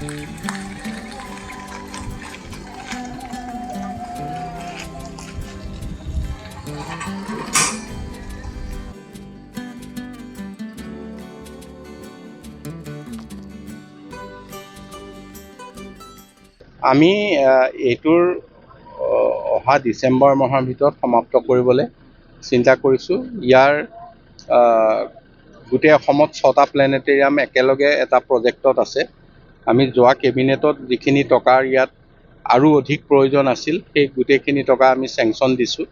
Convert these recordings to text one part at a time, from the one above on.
আমি এইটোৰ অহা ডিচেম্বৰ মাহৰ ভিতৰত সমাপ্ত কৰিবলৈ চিন্তা কৰিছোঁ। ইয়াৰ গোটেই অসমত 6টা প্লেনেটেৰিয়াম একেলগে এটা প্ৰজেক্টত আছে। আমি যোৱা কেবিনেটত যিখিনি টকাৰ ইয়াত আৰু অধিক প্ৰয়োজন আছিল, সেই গোটেইখিনি টকা আমি চেংচন দিছোঁ।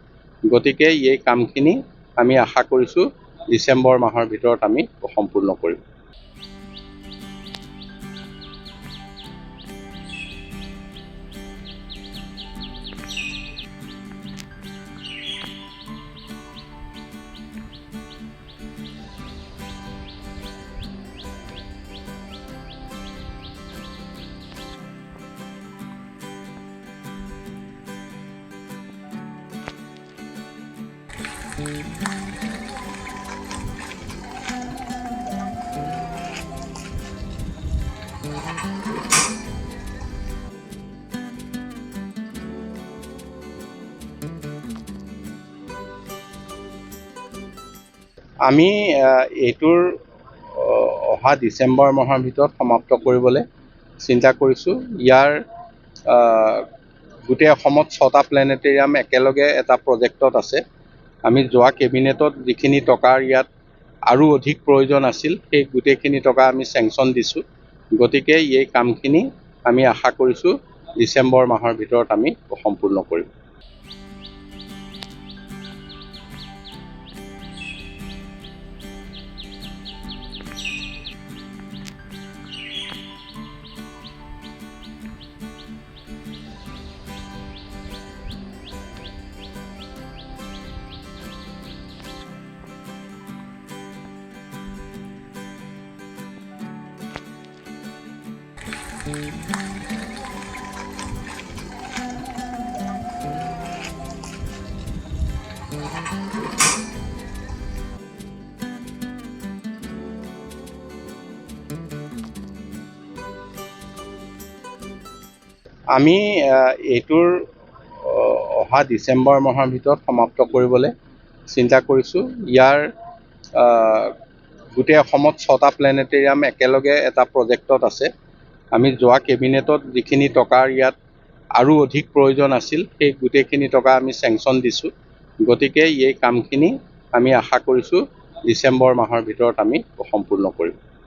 গতিকে এই কামখিনি আমি আশা কৰিছোঁ ডিচেম্বৰ মাহৰ ভিতৰত আমি সম্পূৰ্ণ কৰিম। আমি এইটোৰ অহা ডিচেম্বৰ মাহৰ ভিতৰত সমাপ্ত কৰিবলৈ চিন্তা কৰিছোঁ। ইয়াৰ গোটেই অসমত 6টা প্লেনেটেৰিয়াম একেলগে এটা প্ৰজেক্টত আছে। আমি যোৱা কেবিনেটত যিখিনি টকাৰ ইয়াত আৰু অধিক প্ৰয়োজন আছিল, সেই গোটেইখিনি টকা আমি চেংচন দিছোঁ। গতিকে এই কামখিনি আমি আশা কৰিছোঁ ডিচেম্বৰ মাহৰ ভিতৰত আমি সম্পূৰ্ণ কৰিম। আমি এইটোৰ অহা ডিচেম্বৰ মাহৰ ভিতৰত সমাপ্ত কৰিবলৈ চিন্তা কৰিছোঁ। ইয়াৰ গোটেই অসমত 6টা প্লেনেটেৰিয়াম একেলগে এটা প্ৰজেক্টত আছে। আমি যোৱা কেবিনেটত যিখিনি টকাৰ ইয়াত আৰু অধিক প্ৰয়োজন আছিল, সেই গোটেইখিনি টকা আমি চেংচন দিছোঁ। গতিকে এই কামখিনি আমি আশা কৰিছোঁ ডিচেম্বৰ মাহৰ ভিতৰত আমি সম্পূৰ্ণ কৰিম।